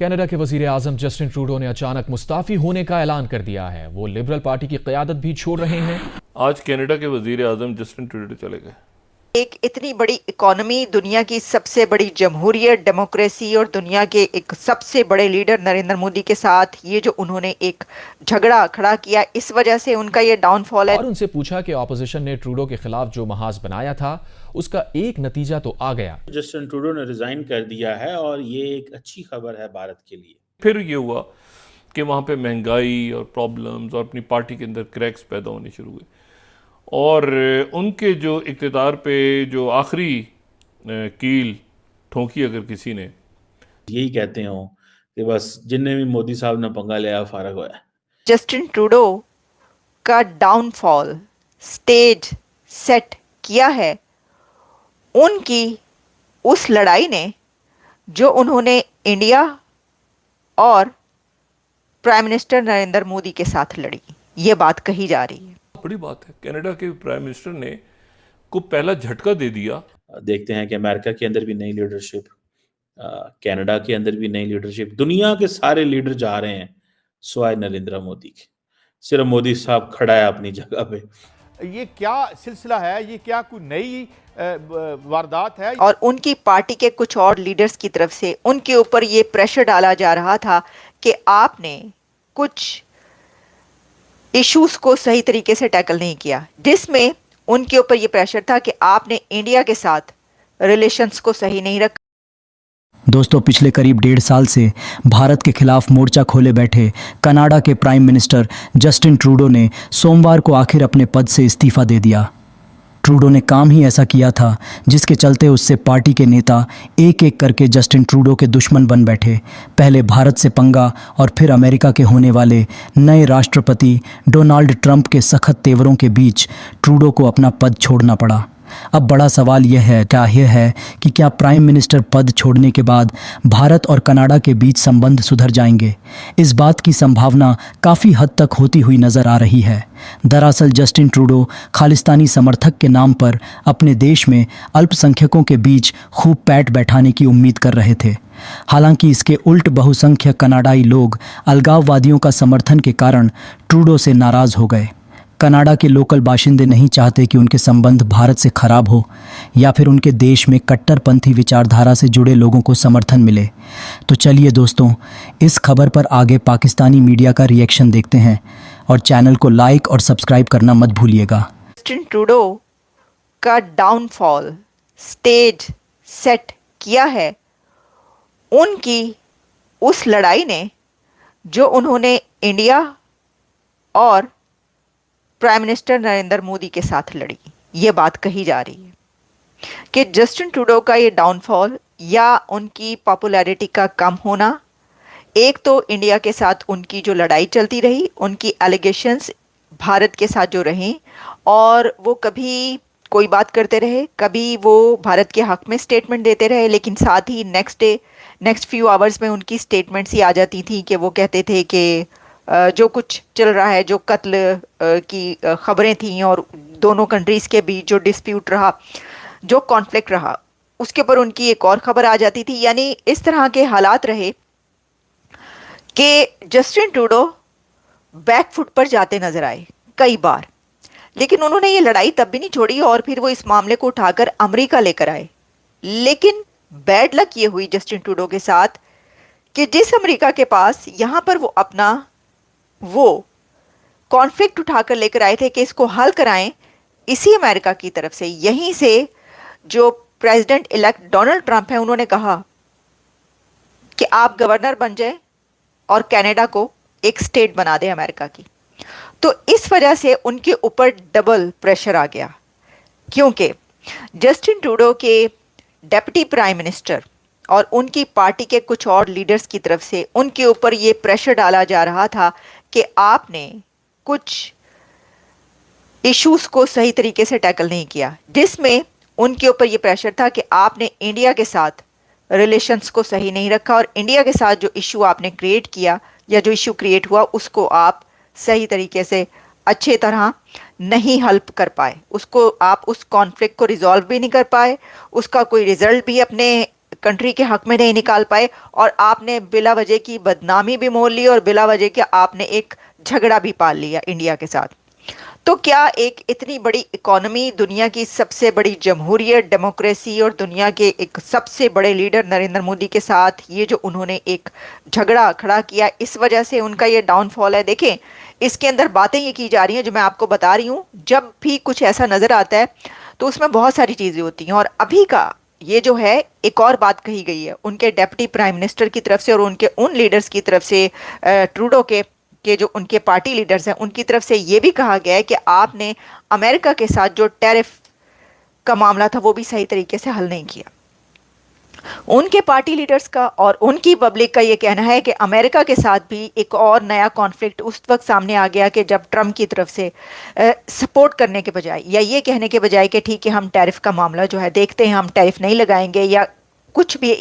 Canada के वजीर आजम Justin Trudeau ने अचानक मुस्ताफी होने का ऐलान कर दिया है। वो लिबरल पार्टी की क़यादत भी छोड़ रहे हैं। आज कनाडा के वजीर आजम जस्टिन ट्रूडो चले गए। एक इतनी बड़ी इकोनॉमी, दुनिया की सबसे बड़ी जमहूरियत, डेमोक्रेसी और दुनिया के एक सबसे बड़े लीडर नरेंद्र मोदी के साथ ये जो उन्होंने एक झगड़ा खड़ा किया, इस वजह से उनका ये डाउनफॉल है। और उनसे पूछा कि ऑपोजिशन ने ट्रूडो के खिलाफ जो महाज बनाया था उसका एक नतीजा तो आ गया। जस्टिन ट्रूडो ने रिजाइन कर दिया है और ये एक अच्छी खबर है भारत के लिए। फिर ये हुआ कि वहाँ पे महंगाई और प्रॉब्लम्स और अपनी पार्टी के अंदर क्रैक्स पैदा होने शुरू हुए और उनके जो इक़्तिदार पे जो आखिरी कील ठोंकी अगर किसी ने, यही कहते हो कि बस जिनने भी मोदी साहब ने पंगा लिया फारग होया। जस्टिन ट्रूडो का डाउनफॉल स्टेज सेट किया है उनकी उस लड़ाई ने जो उन्होंने इंडिया और प्राइम मिनिस्टर नरेंद्र मोदी के साथ लड़ी। ये बात कही जा रही है। बड़ी बात है, कनाडा के प्राइम मिनिस्टर ने को पहला झटका दे दिया। देखते हैं कि अमेरिका के अंदर भी नई लीडरशिप, कनाडा के अंदर भी नई लीडरशिप, दुनिया के सारे लीडर जा रहे हैं सिवाय नरेंद्र मोदी के। सिर्फ मोदी साहब खड़ा है अपनी जगह पे। ये क्या सिलसिला है? ये क्या कोई नई वारदात है? और उनकी पार्टी के कुछ और लीडर्स की तरफ से उनके ऊपर ये प्रेशर डाला जा रहा था कि आपने कुछ इश्यूज को सही तरीके से टैकल नहीं किया, जिसमें उनके ऊपर ये प्रेशर था कि आपने इंडिया के साथ रिलेशंस को सही नहीं रखा। दोस्तों, पिछले करीब 1.5 साल से भारत के खिलाफ मोर्चा खोले बैठे कनाडा के प्राइम मिनिस्टर जस्टिन ट्रूडो ने सोमवार को आखिर अपने पद से इस्तीफा दे दिया। ट्रूडो ने काम ही ऐसा किया था जिसके चलते उससे पार्टी के नेता एक एक करके जस्टिन ट्रूडो के दुश्मन बन बैठे। पहले भारत से पंगा और फिर अमेरिका के होने वाले नए राष्ट्रपति डोनाल्ड ट्रंप के सख्त तेवरों के बीच ट्रूडो को अपना पद छोड़ना पड़ा। अब बड़ा सवाल यह है कि क्या प्राइम मिनिस्टर पद छोड़ने के बाद भारत और कनाडा के बीच संबंध सुधर जाएंगे? इस बात की संभावना काफ़ी हद तक होती हुई नज़र आ रही है। दरअसल जस्टिन ट्रूडो खालिस्तानी समर्थक के नाम पर अपने देश में अल्पसंख्यकों के बीच खूब पैठ बैठाने की उम्मीद कर रहे थे। हालांकि इसके उल्ट बहुसंख्यक कनाडाई लोग अलगाववादियों का समर्थन के कारण ट्रूडो से नाराज़ हो गए। कनाडा के लोकल बाशिंदे नहीं चाहते कि उनके संबंध भारत से खराब हो या फिर उनके देश में कट्टरपंथी विचारधारा से जुड़े लोगों को समर्थन मिले। तो चलिए दोस्तों, इस खबर पर आगे पाकिस्तानी मीडिया का रिएक्शन देखते हैं और चैनल को लाइक और सब्सक्राइब करना मत भूलिएगा। जस्टिन ट्रूडो का डाउनफॉल स्टेज सेट किया है उनकी उस लड़ाई ने जो उन्होंने इंडिया और प्राइम मिनिस्टर नरेंद्र मोदी के साथ लड़ी। ये बात कही जा रही है कि जस्टिन ट्रूडो का ये डाउनफॉल या उनकी पॉपुलैरिटी का कम होना, एक तो इंडिया के साथ उनकी जो लड़ाई चलती रही, उनकी एलिगेशंस भारत के साथ जो रहीं और वो कभी कोई बात करते रहे, कभी वो भारत के हक में स्टेटमेंट देते रहे, लेकिन साथ ही नेक्स्ट फ्यू आवर्स में उनकी स्टेटमेंट्स ही आ जाती थी कि वो कहते थे कि जो कुछ चल रहा है, जो कत्ल की खबरें थीं और दोनों कंट्रीज़ के बीच जो डिस्प्यूट रहा, जो कॉन्फ्लिक्ट रहा, उसके ऊपर उनकी एक और ख़बर आ जाती थी। यानी इस तरह के हालात रहे कि जस्टिन ट्रूडो बैकफुट पर जाते नज़र आए कई बार, लेकिन उन्होंने ये लड़ाई तब भी नहीं छोड़ी और फिर वो इस मामले को उठाकर अमेरिका लेकर आए। लेकिन बैड लक ये हुई जस्टिन ट्रूडो के साथ कि जिस अमेरिका के पास यहाँ पर वो कॉन्फ्लिक्ट उठाकर लेकर आए थे कि इसको हल कराएं, इसी अमेरिका की तरफ से, यहीं से जो प्रेसिडेंट इलेक्ट डोनाल्ड ट्रंप है, उन्होंने कहा कि आप गवर्नर बन जाएं और कनाडा को एक स्टेट बना दें अमेरिका की। तो इस वजह से उनके ऊपर डबल प्रेशर आ गया, क्योंकि जस्टिन ट्रूडो के डेप्यूटी प्राइम मिनिस्टर और उनकी पार्टी के कुछ और लीडर्स की तरफ से उनके ऊपर ये प्रेशर डाला जा रहा था कि आपने कुछ इश्यूज को सही तरीके से टैकल नहीं किया, जिसमें उनके ऊपर ये प्रेशर था कि आपने इंडिया के साथ रिलेशंस को सही नहीं रखा और इंडिया के साथ जो इशू आपने क्रिएट किया या जो इशू क्रिएट हुआ उसको आप सही तरीके से अच्छे तरह नहीं हल कर पाए, उसको आप उस कॉन्फ्लिक्ट को रिजॉल्व भी नहीं कर पाए, उसका कोई रिजल्ट भी अपने कंट्री के हक में नहीं निकाल पाए और आपने बिला वजह की बदनामी भी मोल ली और बिला वजह के आपने एक झगड़ा भी पाल लिया इंडिया के साथ। तो क्या एक इतनी बड़ी इकोनॉमी, दुनिया की सबसे बड़ी जमहूरियत, डेमोक्रेसी और दुनिया के एक सबसे बड़े लीडर नरेंद्र मोदी के साथ ये जो उन्होंने एक झगड़ा खड़ा किया, इस वजह से उनका ये डाउनफॉल है? देखें, इसके अंदर बातें ये की जा रही हैं जो मैं आपको बता रही हूँ। जब भी कुछ ऐसा नज़र आता है तो उसमें बहुत सारी चीज़ें होती हैं, और अभी का ये जो है एक और बात कही गई है उनके डेप्टी प्राइम मिनिस्टर की तरफ से और उनके उन लीडर्स की तरफ से, ट्रूडो के जो उनके पार्टी लीडर्स हैं उनकी तरफ से ये भी कहा गया है कि आपने अमेरिका के साथ जो टैरिफ का मामला था वो भी सही तरीके से हल नहीं किया। उनके पार्टी लीडर्स का और उनकी पब्लिक का ये कहना है कि अमेरिका के साथ भी एक और नया कॉन्फ्लिक्ट उस वक्त सामने आ गया कि जब ट्रम्प की तरफ से सपोर्ट करने के बजाय या ये कहने के बजाय कि ठीक है हम टैरिफ का मामला जो है देखते हैं, हम टैरिफ नहीं लगाएंगे या कुछ भी,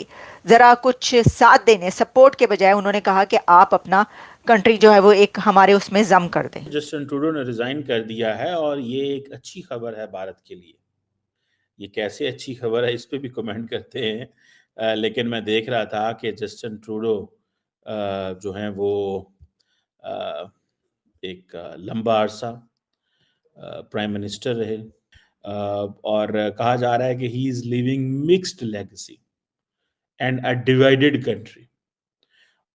ज़रा कुछ साथ देने, सपोर्ट के बजाय उन्होंने कहा कि आप अपना कंट्री जो है वो एक हमारे उसमें जम कर दें। जस्टिन ट्रूडो ने रिजाइन कर दिया है और ये एक अच्छी खबर है भारत के लिए। ये कैसे अच्छी खबर है इस पे भी कमेंट करते हैं, लेकिन मैं देख रहा था कि जस्टिन ट्रूडो जो हैं वो एक लंबा अरसा प्राइम मिनिस्टर रहे, और कहा जा रहा है कि he is living mixed legacy and a divided country.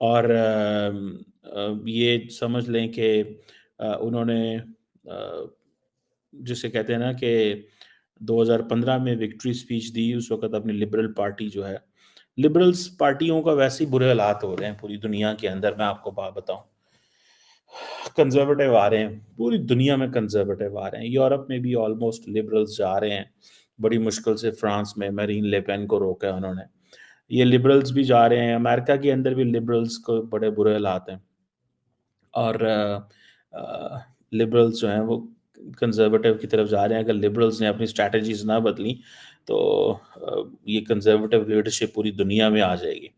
और ये समझ लें कि उन्होंने जिसे कहते हैं ना कि 2015 में विक्ट्री स्पीच दी, उस वक्त अपनी लिबरल पार्टी जो है, लिबरल्स पार्टियों का वैसे ही बुरे हालात हो रहे हैं पूरी दुनिया के अंदर। मैं आपको बात बताऊं, कंजर्वेटिव आ रहे हैं, पूरी दुनिया में कंजर्वेटिव आ रहे हैं। यूरोप में भी ऑलमोस्ट लिबरल्स जा रहे हैं, बड़ी मुश्किल से फ्रांस में मैरीन ले पेन को रोका है उन्होंने। ये लिबरल्स भी जा रहे हैं, अमेरिका के अंदर भी लिबरल्स को बड़े बुरे हालात हैं, और लिबरल्स जो हैं वो कंजर्वेटिव की तरफ जा रहे हैं। अगर लिबरल्स ने अपनी स्ट्रैटेजीज ना बदली तो ये कंजर्वेटिव लीडरशिप पूरी दुनिया में आ जाएगी।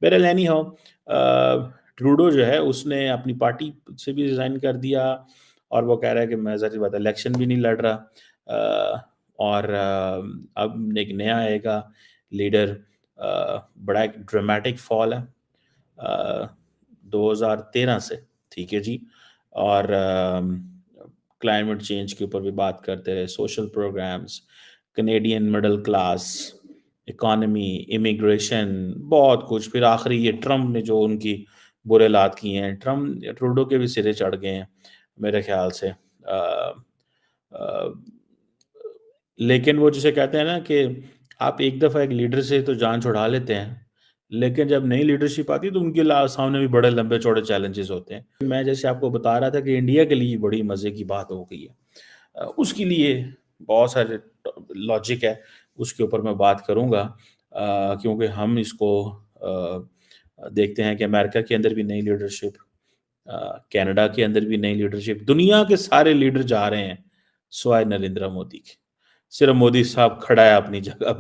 बहरहाल एनी हाउ, ट्रूडो जो है उसने अपनी पार्टी से भी रिज़ाइन कर दिया और वो कह रहा है कि मैं ज़ाहिर बात है इलेक्शन भी नहीं लड़ रहा, और अब एक नया आएगा लीडर। बड़ा एक ड्रामेटिक फॉल है 2013 से, ठीक है जी। और क्लाइमेट चेंज के ऊपर भी बात करते रहे, social programmes, Canadian middle class, economy, immigration, बहुत कुछ। फिर आखिरी ये ट्रम्प ने जो उनकी बुरे हालात किए हैं, ट्रम्प ट्रूडो के भी सिरे चढ़ गए हैं मेरे ख्याल से। लेकिन वो जिसे कहते हैं ना कि आप एक दफ़ा एक लीडर से तो जान छुड़ा लेते हैं, लेकिन जब नई लीडरशिप आती है तो उनके सामने भी बड़े लंबे चौड़े चैलेंजेस होते हैं। मैं जैसे आपको बता रहा था कि इंडिया के लिए बड़ी मज़े की बात हो गई है, उसके लिए बहुत सारे लॉजिक है, उसके ऊपर मैं बात करूँगा, क्योंकि हम इसको देखते हैं कि अमेरिका के अंदर भी नई लीडरशिप, कनाडा के अंदर भी नई लीडरशिप, दुनिया के सारे लीडर जा रहे हैं सिवाय नरेंद्र मोदी के। सिर्फ मोदी साहब खड़ा है अपनी जगह पे।